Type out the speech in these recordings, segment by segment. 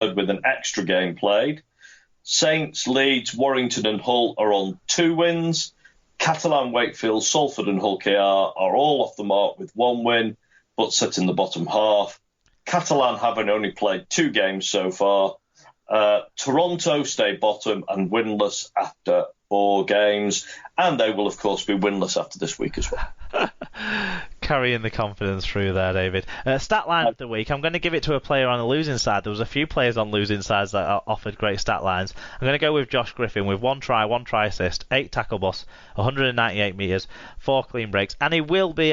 with an extra game played. Saints, Leeds, Warrington and Hull are on 2 wins. Catalan, Wakefield, Salford and Hull KR are all off the mark with 1 win, but sit in the bottom half. Catalan having only played 2 games so far. Toronto stay bottom and winless after 4 games, and they will, of course, be winless after this week as well. Carrying the confidence through there, David. Stat line of the week. I'm going to give it to a player on the losing side. There was a few players on losing sides that offered great stat lines. I'm going to go with Josh Griffin with 1 try, 1 try assist, 8 tackle busts, 198 metres, 4 clean breaks, and he will be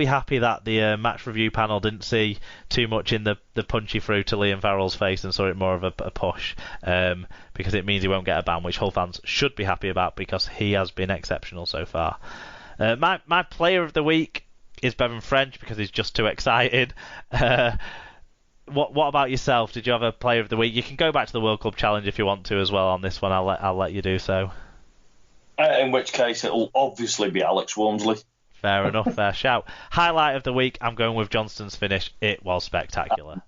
happy that the match review panel didn't see too much in the punchy through to Liam Farrell's face and saw it more of a push, because it means he won't get a ban, which Hull fans should be happy about because he has been exceptional so far. My player of the week is Bevan French because he's just too excited. What about yourself? Did you have a player of the week? You can go back to the World Club Challenge if you want to as well on this one. I'll let you do so. In which case, it'll obviously be Alex Walmsley. Fair enough, fair shout. Highlight of the week, I'm going with Johnston's finish. It was spectacular.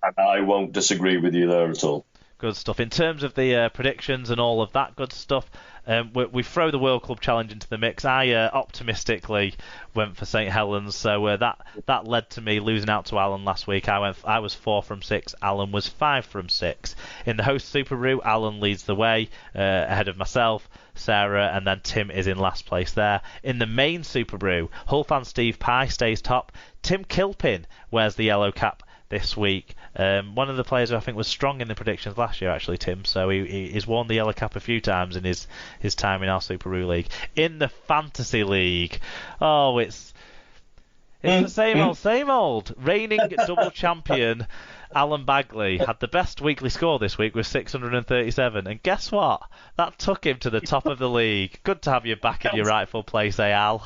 And I won't disagree with you there at all. Good stuff. In terms of the predictions and all of that good stuff, we throw the World Club Challenge into the mix. I optimistically went for St Helens, so that led to me losing out to Alan last week. I was 4 from 6. Alan was 5 from 6. In the host Super Brew, Alan leads the way ahead of myself, Sarah, and then Tim is in last place there. In the main Super Brew, Hull fan Steve Pye stays top. Tim Kilpin wears the yellow cap this week. One of the players who I think was strong in the predictions last year, actually, Tim. So he's worn the yellow cap a few times in his time in our Super Roo League. In the Fantasy League, it's the same old. Reigning double champion Alan Bagley had the best weekly score this week with 637. And guess what? That took him to the top of the league. Good to have you back in your rightful place, Al.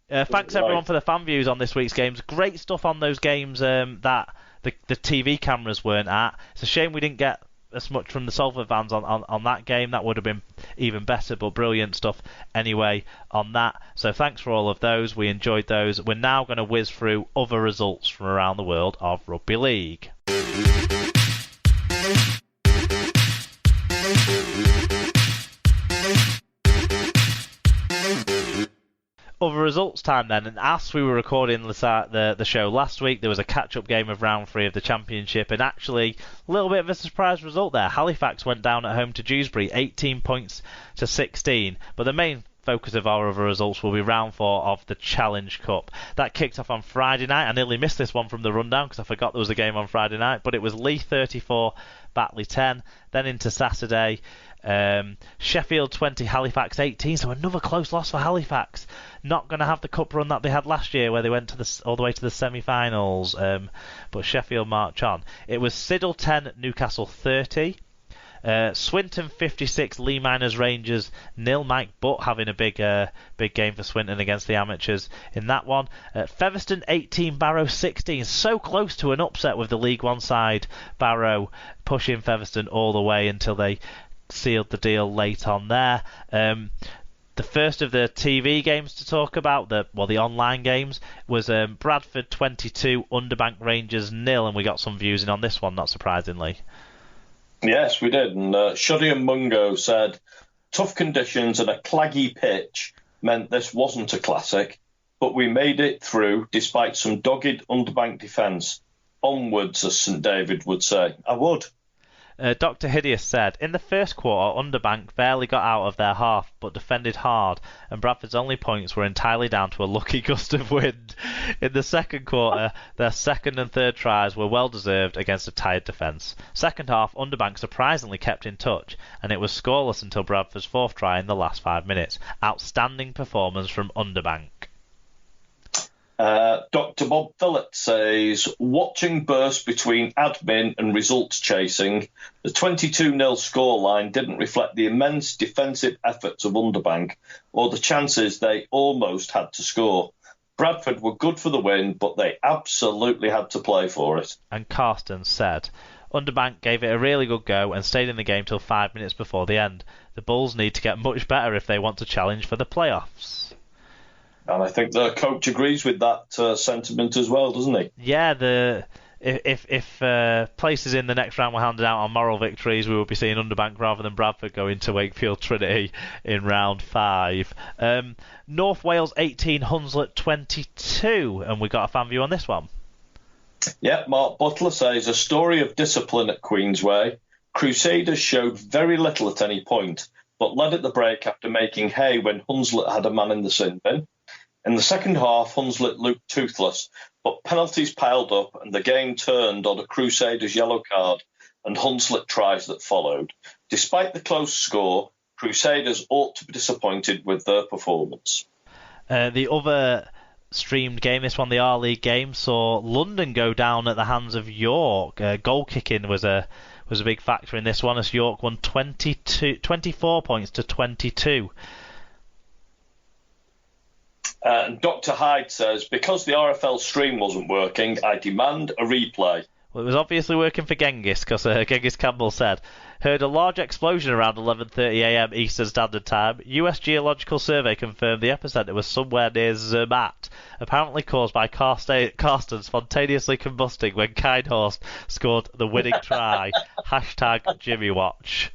Thanks everyone for the fan views on this week's games. Great stuff on those games that the TV cameras weren't at. It's a shame we didn't get as much from the Salford fans on that game. That would have been even better, but brilliant stuff anyway on that. So thanks for all of those. We enjoyed those. We're now going to whiz through other results from around the world of rugby league. Other results time then, and as we were recording the show last week, there was a catch-up game of round 3 of the Championship, and actually a little bit of a surprise result there. Halifax went down at home to Dewsbury, 18 points to 16, but the main focus of our other results will be round 4 of the Challenge Cup. That kicked off on Friday night. I nearly missed this one from the rundown because I forgot there was a game on Friday night, but it was Leigh 34, Batley 10, then into Saturday. Sheffield 20, Halifax 18, so another close loss for Halifax. Not going to have the cup run that they had last year where they went all the way to the semi-finals, but Sheffield march on. It was Siddle 10, Newcastle 30. Swinton 56, Lee Miners Rangers 0. Mike Butt having a big game for Swinton against the amateurs in that one. Featherstone 18, Barrow 16. So close to an upset with the League One side. Barrow pushing Featherstone all the way until they sealed the deal late on there. The first of the TV games to talk about, the online games, was Bradford 22, Underbank Rangers 0, and we got some views in on this one, not surprisingly. Yes, we did. And Shoddy and Mungo said, tough conditions and a claggy pitch meant this wasn't a classic, but we made it through despite some dogged Underbank defence. Onwards, as St David would say. I would. Dr. Hideous said, in the first quarter, Underbank barely got out of their half, but defended hard, and Bradford's only points were entirely down to a lucky gust of wind. In the second quarter, their second and third tries were well-deserved against a tired defence. Second half, Underbank surprisingly kept in touch, and it was scoreless until Bradford's fourth try in the last 5 minutes. Outstanding performance from Underbank. Dr. Bob Phillips says, watching burst between admin and results chasing, the 22-0 scoreline didn't reflect the immense defensive efforts of Underbank or the chances they almost had to score. Bradford were good for the win, but they absolutely had to play for it. And Carsten said, Underbank gave it a really good go and stayed in the game till 5 minutes before the end. The Bulls need to get much better if they want to challenge for the playoffs. And I think the coach agrees with that sentiment as well, doesn't he? Yeah, if places in the next round were handed out on moral victories, we would be seeing Underbank rather than Bradford going to Wakefield Trinity in round 5. North Wales 18, Hunslet 22, and we got a fan view on this one. Yeah, Mark Butler says, a story of discipline at Queensway. Crusaders showed very little at any point, but led at the break after making hay when Hunslet had a man in the sin bin. In the second half, Hunslet looked toothless, but penalties piled up and the game turned on a Crusaders yellow card and Hunslet tries that followed. Despite the close score, Crusaders ought to be disappointed with their performance. The other streamed game, this one, the R-League game, saw London go down at the hands of York. Goal kicking was a big factor in this one, as York won 24 points to 22. Dr. Hyde says, because the RFL stream wasn't working, I demand a replay. Well, it was obviously working for Genghis, because Genghis Campbell said, heard a large explosion around 11:30am Eastern Standard Time. US Geological Survey confirmed the epicenter was somewhere near Zermatt, apparently caused by Karsten spontaneously combusting when Kindhorst scored the winning try. #JimmyWatch.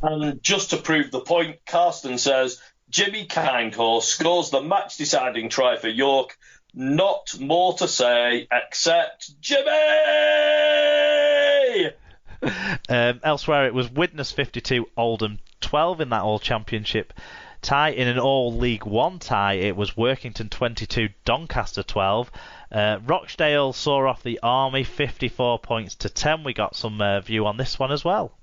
And just to prove the point, Karsten says, Jimmy Kindhorst scores the match-deciding try for York. Not more to say, except Jimmy! Elsewhere, it was Widnes 52, Oldham 12 in that All-Championship tie. In an All-League One tie, it was Workington 22, Doncaster 12. Rochdale saw off the Army 54 points to 10. We got some view on this one as well.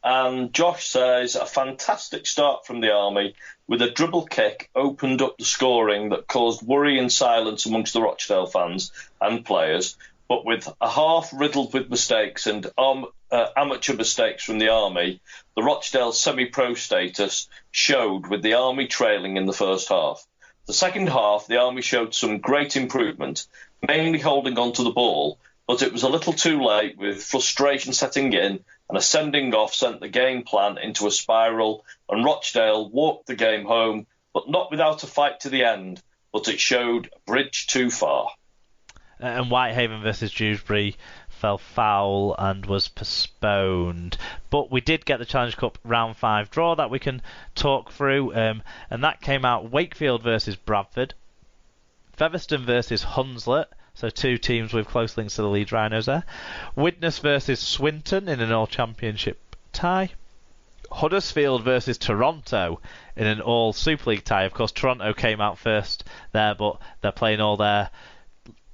And Josh says, a fantastic start from the Army with a dribble kick opened up the scoring that caused worry and silence amongst the Rochdale fans and players, but with a half riddled with mistakes and amateur mistakes from the Army, the Rochdale semi-pro status showed with the Army trailing in the first half. The second half, the Army showed some great improvement, mainly holding on to the ball, but it was a little too late with frustration setting in, and a sending off sent the game plan into a spiral, and Rochdale walked the game home, but not without a fight to the end, but it showed a bridge too far. And Whitehaven versus Dewsbury fell foul and was postponed. But we did get the Challenge Cup round 5 draw that we can talk through, and that came out Wakefield versus Bradford, Featherstone versus Hunslet, so two teams with close links to the Leeds Rhinos there. Widnes versus Swinton in an All-Championship tie. Huddersfield versus Toronto in an All-Super League tie. Of course, Toronto came out first there, but they're playing all their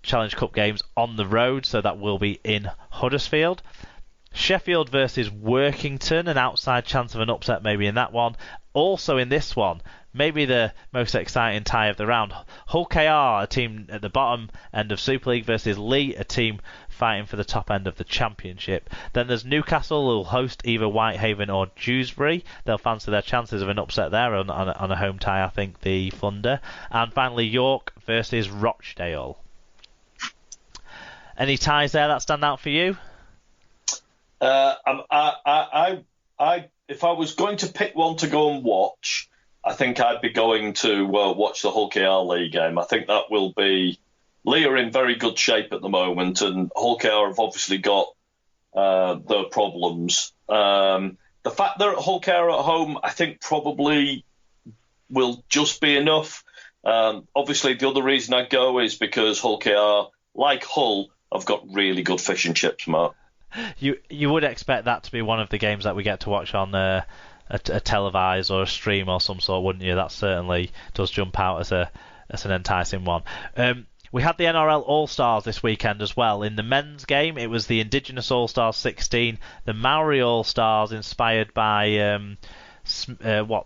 Challenge Cup games on the road, so that will be in Huddersfield. Sheffield versus Workington, an outside chance of an upset maybe in that one. Also in this one, maybe the most exciting tie of the round, Hull KR, a team at the bottom end of Super League, versus Lee, a team fighting for the top end of the Championship. Then there's Newcastle, who will host either Whitehaven or Dewsbury. They'll fancy their chances of an upset there on a home tie, I think, the Thunder. And finally, York versus Rochdale. Any ties there that stand out for you? If I was going to pick one to go and watch, I think I'd be going to watch the Hull KR Lee game. I think that will be... Lee are in very good shape at the moment, and Hull KR have obviously got their problems. The fact they're at Hull KR at home, I think probably will just be enough. Obviously, the other reason I go is because Hull KR, like Hull, have got really good fish and chips, Mark. You would expect that to be one of the games that we get to watch on a televised or a stream or some sort, wouldn't you? That certainly does jump out as an enticing one. We had the NRL All-Stars this weekend as well. In the men's game, it was the Indigenous All-Stars 16, the Maori All-Stars inspired by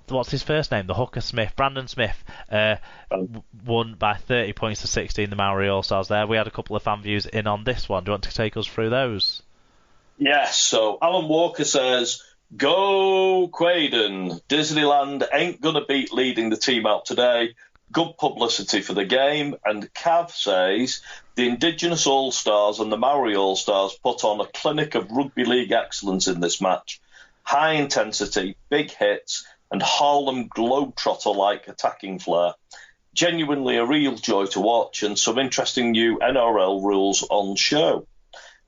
what's his first name? The hooker Smith, Brandon Smith, won by 30 points to 16. The Maori All-Stars there. We had a couple of fan views in on this one. Do you want to take us through those? Yes, so Alan Walker says, go Quaden. Disneyland ain't going to beat leading the team out today. Good publicity for the game. And Cav says, the Indigenous All-Stars and the Maori All-Stars put on a clinic of rugby league excellence in this match. High intensity, big hits, and Harlem Globetrotter-like attacking flair. Genuinely a real joy to watch, and some interesting new NRL rules on show.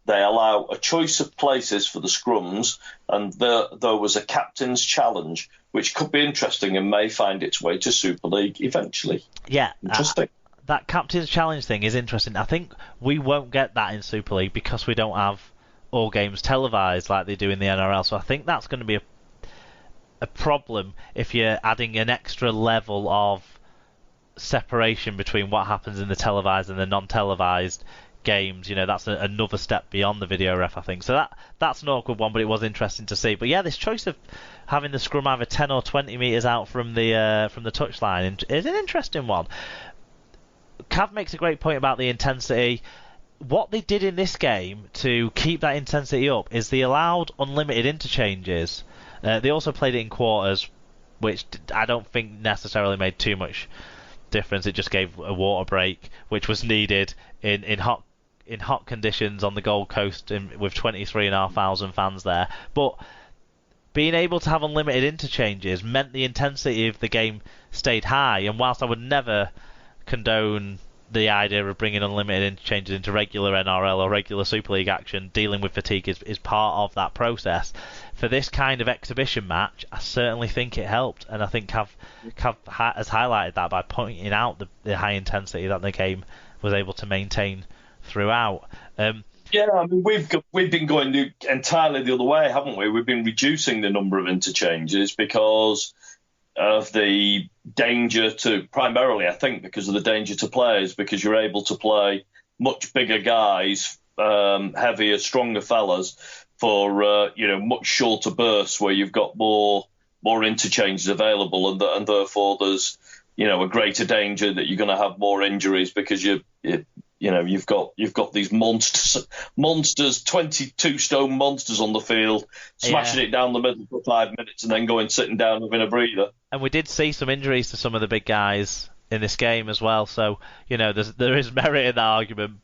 they allow a choice of places for the scrums, and there was a captain's challenge, which could be interesting and may find its way to Super League eventually. Yeah, interesting. That captain's challenge thing is interesting. I think we won't get that in Super League because we don't have all games televised like they do in the NRL. So I think that's going to be a problem if you're adding an extra level of separation between what happens in the televised and the non-televised games. That's another step beyond the video ref, I think. So that's an awkward one, but it was interesting to see. But yeah, this choice of having the scrum either 10 or 20 metres out from the touchline is an interesting one. Cav makes a great point about the intensity. What they did in this game to keep that intensity up is they allowed unlimited interchanges. They also played it in quarters, which I don't think necessarily made too much difference. It just gave a water break, which was needed in hot conditions on the Gold Coast with 23,500 fans there. But being able to have unlimited interchanges meant the intensity of the game stayed high. And whilst I would never condone the idea of bringing unlimited interchanges into regular NRL or regular Super League action, dealing with fatigue is part of that process. For this kind of exhibition match, I certainly think it helped, and I think Cav has highlighted that by pointing out the high intensity that the game was able to maintain throughout. Yeah, I mean, we've been going entirely the other way, haven't we? We've been reducing the number of interchanges because of the danger primarily, I think, because of the danger to players, because you're able to play much bigger guys, heavier, stronger fellas for, much shorter bursts where you've got more interchanges available, and therefore there's, a greater danger that you're going to have more injuries because you've got these monsters, 22-stone monsters on the field, smashing it down the middle for 5 minutes and then going sitting down having a breather. And we did see some injuries to some of the big guys in this game as well. So there is merit in that argument.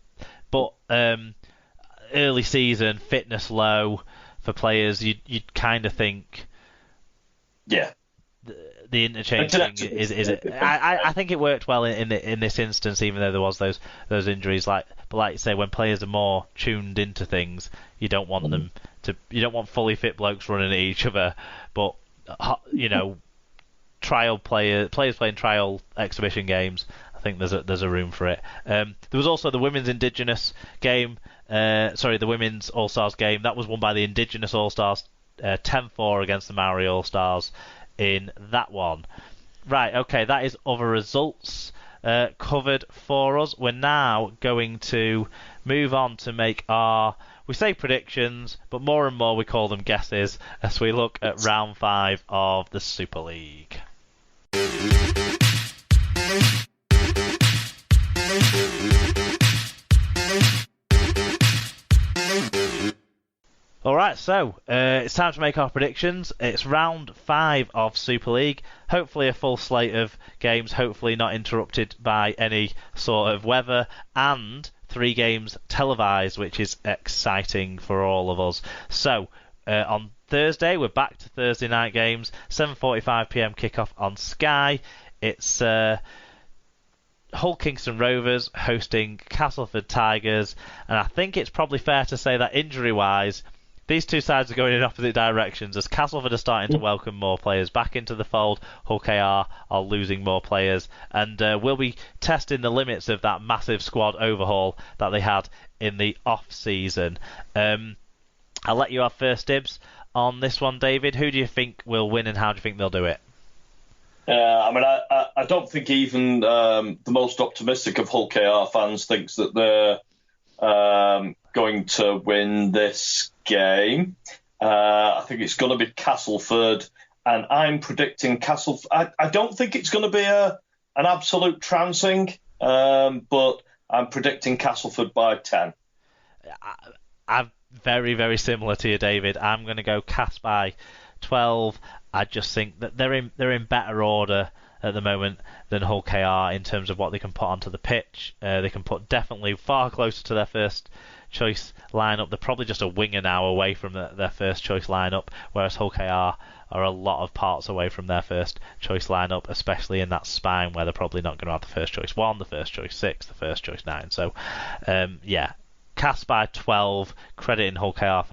But early season, fitness low for players, you'd kind of think. Yeah. The interchange thing is I think it worked well in this instance, even though there was those injuries. But like you say, when players are more tuned into things, you don't want them to. You don't want fully fit blokes running at each other. But players playing trial exhibition games, I think there's a room for it. There was also the women's Indigenous game. The women's All Stars game that was won by the Indigenous All Stars, 10-4 against the Maori All Stars. In that one. Right, okay, that is other results covered for us. We're now going to move on to make we say predictions, but more and more we call them guesses as we look at round 5 of the Super League. Alright, so it's time to make our predictions. It's round 5 of Super League. Hopefully a full slate of games, hopefully not interrupted by any sort of weather, and 3 games televised, which is exciting for all of us. So, on Thursday, we're back to Thursday night games, 7:45pm kickoff on Sky. It's Hull Kingston Rovers hosting Castleford Tigers, and I think it's probably fair to say that injury-wise, these two sides are going in opposite directions as Castleford are starting to welcome more players back into the fold. Hull KR are losing more players, and we'll be testing the limits of that massive squad overhaul that they had in the off-season. I'll let you have first dibs on this one, David. Who do you think will win and how do you think they'll do it? I don't think even the most optimistic of Hull KR fans thinks that they're going to win this game. I think it's going to be Castleford, and I'm predicting Castleford. I don't think it's going to be an absolute trouncing, but I'm predicting Castleford by 10. I'm very, very similar to you, David. I'm going to go Cas by 12. I just think that they're in better order at the moment than Hull KR in terms of what they can put onto the pitch. They can put definitely far closer to their first choice lineup. They're probably just a winger now away from their first choice lineup, whereas Hull KR are a lot of parts away from their first choice lineup, especially in that spine where they're probably not going to have the first choice 1, the first choice 6, the first choice 9. So, Cast by 12, crediting Hull KR